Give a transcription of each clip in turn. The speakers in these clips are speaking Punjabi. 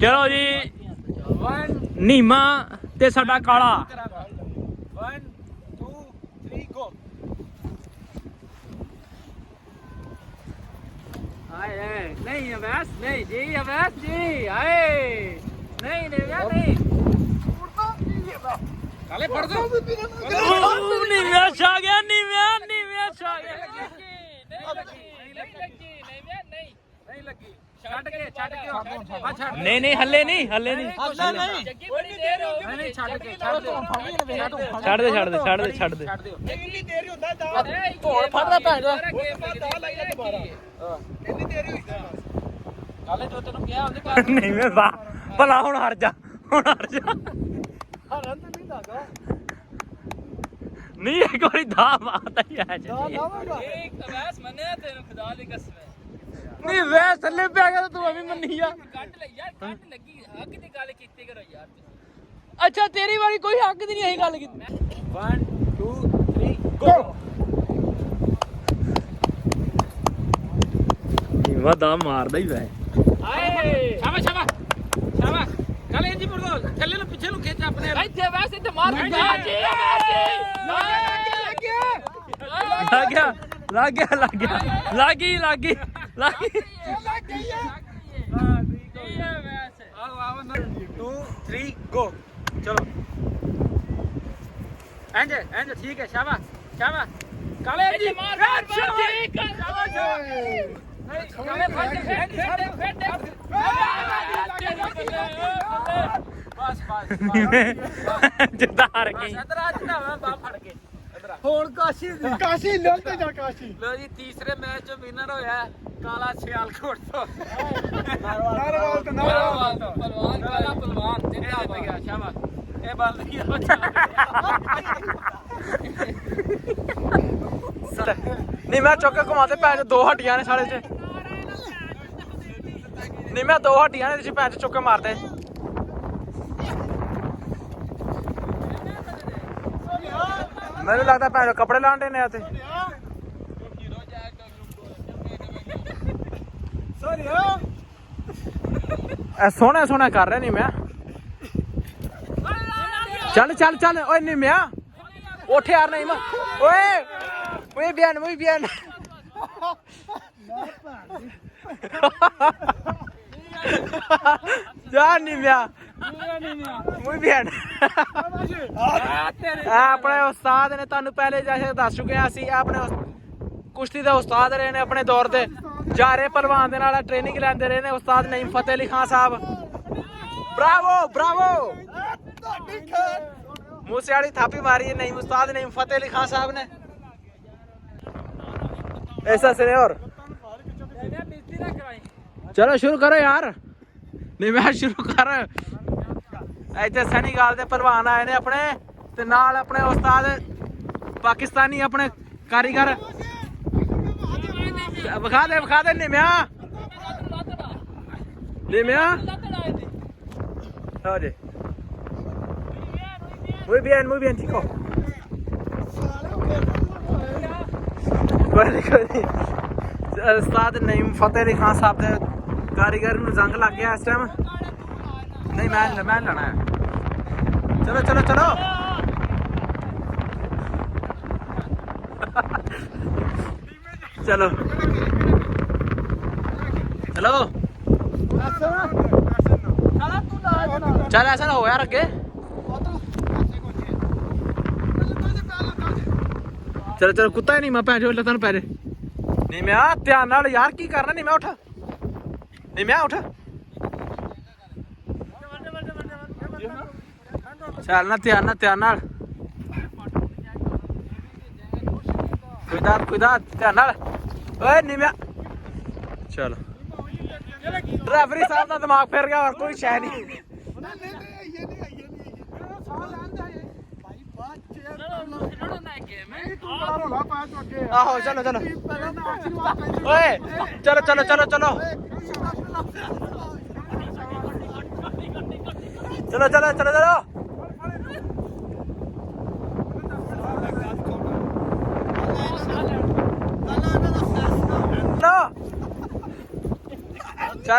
ਚਲੋ ਜੀ ਨੀਮਾ ਤੇ ਸਾਡਾ ਕਾਲਾ 1 2 3 ਗੋ ਆਏ ਨਹੀਂ ਅਵੈਸ ਨਹੀਂ ਜੀ ਅਵੈਸ ਜੀ ਆਏ ਨਹੀਂ ਨਹੀਂ ਕਾਲੇ ਫੜ ਦੋ ਨੀਮਾ ਛਾ ਗਿਆ ਨੀਮਾ ਛਾ ਗਿਆ ਨਹੀਂ ਲੱਗੀ ਛੱਡ ਕੇ ਹਾਂ ਛੱਡ ਨਹੀਂ ਹੱਲੇ ਨਹੀਂ ਜੱਗੀ ਬੜੀ ਦੇਰ ਹੋ ਗਈ ਨਹੀਂ ਛੱਡ ਦੇ ਛੱਡ ਦੇ ਇੰਨੀ ਦੇਰ ਹੀ ਹੁੰਦਾ ਦਾ ਘੋੜ ਫੜਦਾ ਭੈਣ ਦਾ ਦਾ ਲਾਈਆ ਦੁਬਾਰਾ ਇੰਨੀ ਦੇਰ ਹੀ ਹੁੰਦਾ ਕਾਲੇ ਜੋ ਤੈਨੂੰ ਕਿਹਾ ਉਹਦੇ ਘਰ ਨਹੀਂ ਮੈਂ ਵਾਹ ਭਲਾ ਹੁਣ ਹਟ ਜਾ ਹਰਨ ਤੇ ਨਹੀਂ ਦਾਗਾ ਨਹੀਂ ਇੱਕ ਵਾਰੀ ਦਾ ਮਾਤਾ ਹੀ ਆ ਜੀ ਇੱਕ ਅਵੈਸ ਮੰਨਿਆ ਤੈਨੂੰ ਖੁਦਾ ਦੀ ਕਸਮ ਹੈ ਨਹੀਂ ਵੇ ਥੱਲੇ ਪਿਆ ਗਿਆ ਤੂੰ ਅਭੀ ਮੰਨੀ ਆ ਕੱਟ ਲੈ ਯਾਰ ਕੱਟ ਲੱਗੀ ਹੱਕ ਦੀ ਗੱਲ ਕੀਤੀ ਕਰੋ ਯਾਰ ਅੱਛਾ ਤੇਰੀ ਵਾਰੀ ਕੋਈ ਹੱਕ ਦੀ ਨਹੀਂ ਆਈ ਗੱਲ ਕੀਤੀ 1 2 3 ਗੋ ਨੀਮਾ ਦਾ ਮਾਰਦਾ ਹੀ ਵੈ ਆਏ ਸ਼ਾਬਾਸ਼ ਕਾਲੇ ਜੀ ਮੁਰਦੋ ਥੱਲੇ ਨੂੰ ਪਿੱਛੇ ਨੂੰ ਖਿੱਚ ਆਪਣੇ ਇੱਥੇ ਵੈਸੇ ਤੇ ਮਾਰ ਲੱਗ ਗਈ ਆਓ 2 3 ਗੋ ਚਲੋ ਇੰਜ ਠੀਕ ਹੈ ਸ਼ਾਬਾਸ਼ ਕਾਲੇ ਜੀ ਮਾਰ ਠੀਕ ਹੈ ਕਾਲੇ ਬਸ ਜਦਾਰ ਗਈ ਇਧਰ ਆ ਜਣਾ ਬਾ ਫੜ ਕੇ ਹੁਣ ਕਾਸ਼ੀ ਲੜ ਤੇ ਜਾ ਕਾਸ਼ੀ ਲੋ ਜੀ ਤੀਸਰੇ ਮੈਚ ਚ ਵਿਨਰ ਹੋਇਆ ਕਾਲਾ ਸਿਆਲਕੋਟ ਤੋਂ ਨਾਰਵਾਲ ਤੋਂ ਪਹਿਲਵਾਨ ਕਾਲਾ ਪਹਿਲਵਾਨ ਜਿੰਦਾ ਗਿਆ ਸ਼ਾਬਾਸ਼ ਇਹ ਬਲਦੀ ਬੱਚਾ ਨਹੀਂ ਮੈਂ ਚੁੱਕ ਕੇ ਘੁਮਾਤੇ ਪੈਰ ਦੋ ਹੱਡੀਆਂ ਨੇ ਸਾਲੇ ਚ ਨਹੀਂ ਮੈਂ ਦੋ ਹੱਡੀਆਂ ਨੇ ਤੁਸੀਂ ਪੈਰ ਚ ਚੁੱਕ ਕੇ ਮਾਰਦੇ ਮੈਨੂੰ ਲੱਗਦਾ ਪੈਰ ਕੱਪੜੇ ਲਾਉਂਦੇ ਨੇ ਇੱਥੇ ਸੋਹਣਾ ਕਰ ਰਿਹਾ ਨਹੀਂ ਮੈਂ ਚੱਲ ਓਏ ਨਹੀਂ ਮੈਂ ਉੱਠ ਯਾਰ ਨਹੀਂ ਮੈਂ ਓਏ ਬਿਆਨ ਜਾ ਨਹੀਂ ਮੈਂ muy bien ਆਪਣੇ ਉਸਤਾਦ ਨੇ ਤੁਹਾਨੂੰ ਪਹਿਲੇ ਜੈਸੇ ਦੱਸ ਚੁੱਕੇ ਆ ਅਸੀਂ ਆਪਣੇ ਕੁਸ਼ਤੀ ਦੇ ਉਸਤਾਦ ਰਹੇ ਨੇ ਆਪਣੇ ਦੌਰ ਤੇ ਜਾਰੇ ਪਹਿਲਵਾਨ ਦੇ ਨਾਲ ਟ੍ਰੇਨਿੰਗ ਲੈਂਦੇ ਰਹੇ ਨੇ ਉਸਤਾਦ ਨਈਮ ਫਤਿਹ ਅਲੀ ਖਾਨ ਸਾਹਿਬ ਬਰਾਵੋ ਮੂਸੇ ਵਾਲੀ ਥਾਪੀ ਮਾਰੀ ਹੈ ਨਈਮ ਉਸਤਾਦ ਨਈਮ ਫਤਿਹ ਅਲੀ ਖਾਨ ਸਾਹਿਬ ਨੇ ऐसा सीनियर चलो शुरू करो यार नहीं मैं शुरू कर ਇੱਥੇ ਸੈਨੇਗਲ ਦੇ ਪਹਿਲਵਾਨ ਆਏ ਨੇ ਆਪਣੇ ਤੇ ਨਾਲ ਆਪਣੇ ਉਸਤਾਦ ਪਾਕਿਸਤਾਨੀ ਆਪਣੇ ਕਾਰੀਗਰ ਵਿਖਾ ਦੇ ਨਿਮਿਆ ਹੋ ਜੀ muy bien chico ਕੋਈ ਨਹੀਂ ਉਸਤਾਦ ਨਈਮ ਫਤਿਹ ਅਲੀ ਖਾਨ ਸਾਹਿਬ ਦੇ ਕਾਰੀਗਰ ਨੂੰ ਜ਼ੰਗ ਲੱਗ ਗਿਆ ਇਸ ਟਾਈਮ नहीं मैं लेना है चलो चल ऐसा ना हो यार अगे चलो कुत्ता ही नहीं मैं भैन जो तेन पैरे नहीं मैं ध्यान नाल यार की करना नहीं मैं उठ ਚੱਲ ਨਾ ਧਿਆਨ ਨਾਲ ਕੁਇਦਾਦ ਧਿਆਨ ਨਾਲ ਓਏ ਨਿਮਿਆ ਚਲੋ ਰੈਫਰੀ ਸਾਹਿਬ ਦਾ ਦਿਮਾਗ ਫਿਰ ਗਿਆ ਹੋਰ ਕੋਈ ਸ਼ੈ ਨਹੀਂ ਆਹੋ ਚਲੋ ਓਏ ਚਲੋ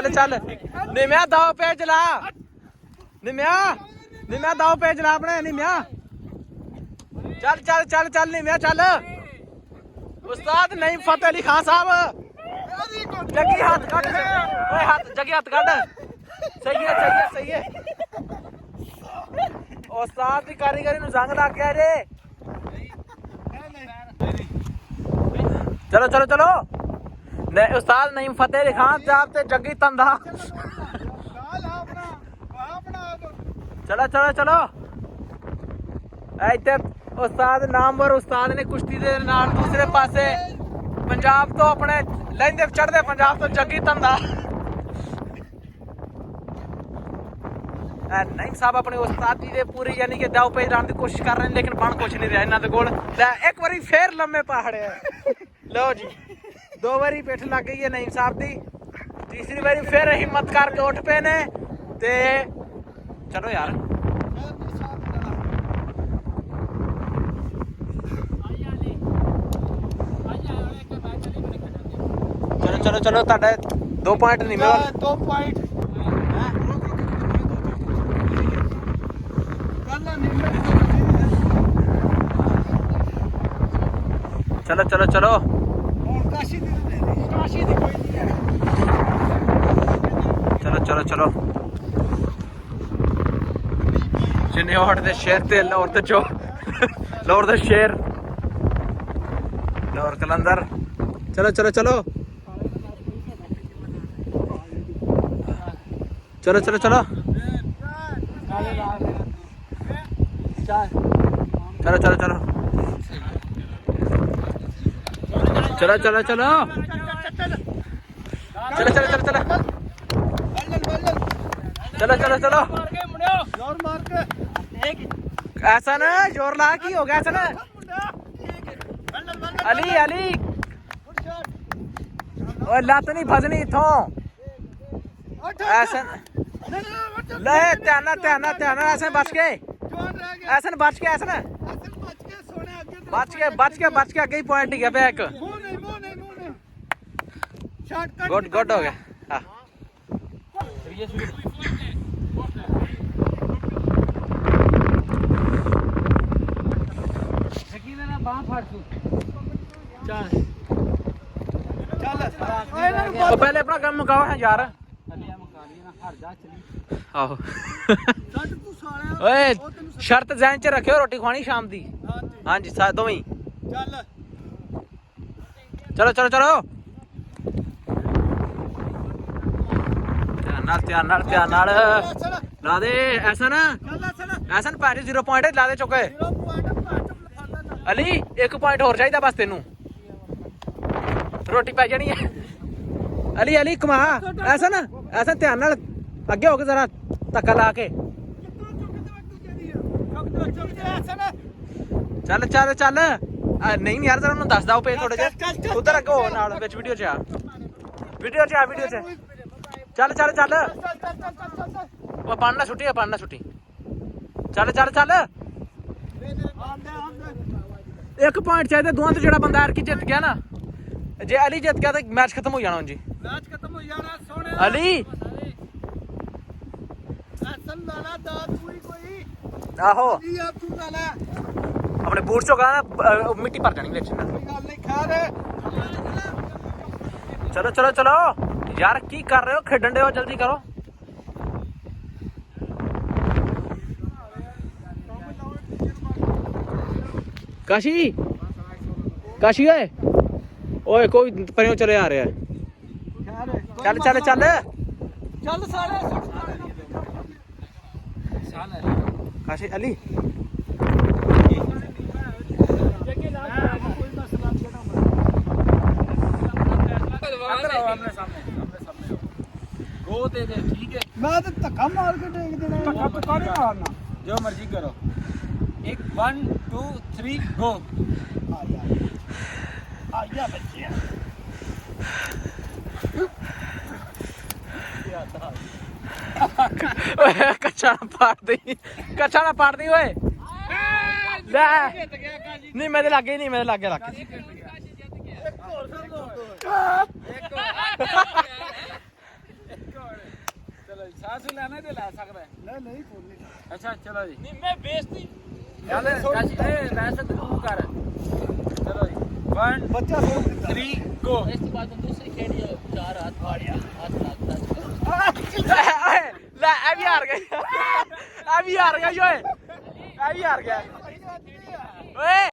ਚੱਲ ਨਿਮਿਆ ਦਾਓ ਪੇ ਚਲਾ ਨਿਮਿਆ ਦਾਓ ਪੇ ਚਲਾ ਆਪਣੇ ਨਿਮਿਆ ਚੱਲ ਨਿਮਿਆ ਚੱਲ ਉਸਤਾਦ ਨਈਮ ਫਤਿਹ ਅਲੀ ਖਾਨ ਸਾਹਿਬ ਜੱਗੀ ਹੱਥ ਕੱਢ ਓਏ ਜੱਗੀ ਹੱਥ ਕੱਢ ਸਹੀ ਹੈ ਉਸਤਾਦ ਦੀ ਕਾਰੀਗਰੀ ਨੂੰ ਜ਼ੰਗ ਲੱਗ ਗਿਆ ਜੇ ਚਲੋ ਨੇ ਉਸਤਾਦ ਨਈਮ ਫਤਿਹ ਅਲੀ ਖਾਨ ਸਾਹਿਬ ਤੇ ਜੱਗੀ ਤੰਦਾ ਚਲੋ ਇੱਥੇ ਉਸਤਾਦ ਨਾਮਵਰ ਉਸਤਾਦ ਨੇ ਕੁਸ਼ਤੀ ਦੇ ਨਾਲ ਦੂਸਰੇ ਪਾਸੇ ਪੰਜਾਬ ਤੋਂ ਆਪਣੇ ਲਹਿੰਦੇ ਚੜ੍ਹਦੇ ਪੰਜਾਬ ਤੋਂ ਜੱਗੀ ਤੰਦਾ ਨਹੀਂ ਸਾਹਿਬ ਆਪਣੇ ਉਸਤਾਦ ਜੀ ਦੇ ਪੂਰੀ ਯਾਨੀ ਕਿ ਦਾਅ ਪੇਚ ਲਾਉਣ ਦੀ ਕੋਸ਼ਿਸ਼ ਕਰ ਰਹੇ ਨੇ ਲੇਕਿਨ ਬਣ ਕੁਛ ਨਹੀਂ ਰਿਹਾ ਇਹਨਾਂ ਦੇ ਕੋਲ ਇੱਕ ਵਾਰੀ ਫੇਰ ਲੰਮੇ ਪਹਾੜੇ ਲਓ ਜੀ 2 ਵਾਰੀ ਪਿੱਠ ਲੱਗ ਗਈ ਹੈ ਨਈਮ ਸਾਹਿਬ ਦੀ ਤੀਸਰੀ ਵਾਰੀ ਫੇਰ ਹਿੰਮਤ ਕਰਕੇ ਉੱਠ ਪਏ ਨੇ ਤੇ ਚਲੋ ਯਾਰ ਚਲੋ ਤੁਹਾਡਾ 2 ਪੁਆਇੰਟ ਨਹੀਂ ਮਿਲੇ 2 ਪੁਆਇੰਟ ਚਲੋ ਹੁਣ ਕਾਸ਼ੀ ਦੀ ਕੋਈ ਨਹੀਂ ਹੈ ਚਲੋ ਚਨਿਓਟ ਦੇ ਸ਼ੇਰ ਤੇ ਲਾਹੌਰ ਤੇ ਲਾਹੌਰ ਦੇ ਸ਼ੇਰ ਲਾਹੌਰ ਕਲੰਦਰ ਚਲੋ ਚਲੋ चलो जोर मार के ऐसा ना जोर ला की हो गया ऐसा ना अली ओए लत नहीं फसनी इथों ऐसा ले ध्यान ऐसे बच के ऐसा बच के ऐसा बच के अगे ही पॉइंट ही गया एक गुड हो गया हाँ पहले अपना काम मुकाओ है यार आहो ओए शर्त ज़हन च रखियो रोटी खानी शाम दी हाँ जी दोवें चलो ध्यान नाल ला दे ऐसा ना पैसे 0 पॉइंट ला दे चुके अली 1 पॉइंट होर चाहिए बस तेनू रोटी पै जानी है अली कमा ऐसा ध्यान नाल अगे हो के जरा धक्का ला के चल नहीं यार जरा दस दो पे थोड़े जे उधर अगे हो नाल विच वीडियो च चल वो पढ़ना छुट्टी चल 1 पॉइंट चाहिए दोवां तो जेड़ा बंदा की जित गया ना जे अली जित गया तो मैच खत्म हो जाना जी अली आहो अपने बूट चो ना मिट्टी भर जानी चलो यार की कर रहे हो खेडन दे हो जल्दी करो काशी ओए कोई परियों चले आ रहा है चल काशी अली ठीक है मैं तो धक्का मार के टेक देना धक्का नहीं मारना जो मर्जी करो 1 2 3 गो आया बच्चे कच्चा ना पाड़ दी ओए नहीं मेरे लागे ਸਾਸ ਲੈਣੇ ਤੇ ਲੈ ਸਕਦਾ ਨਹੀਂ ਨਹੀਂ ਕੋਈ ਨਹੀਂ ਅੱਛਾ ਚਲੋ ਜੀ ਨਹੀਂ ਮੈਂ ਬੇਇੱਜ਼ਤੀ ਚੱਲ ਕਾਸ਼ੀ ਵੈਸੇ ਤੂੰ ਕਰ ਚਲੋ ਜੀ 1 ਬੱਚਾ 3 ਗੋ ਇਸ ਤੋਂ ਬਾਅਦ ਦੂਸਰੀ ਖੇਡ ਚਾਰ ਹੱਥ ਫਾੜਿਆ ਹੱਥ ਲੱਗਦਾ ਲੈ ਇਹ ਵੀ ਹਾਰ ਗਿਆ ਇਹ ਵੀ ਹਾਰ ਗਿਆ ਓਏ ਇਹ ਵੀ ਹਾਰ ਗਿਆ ਓਏ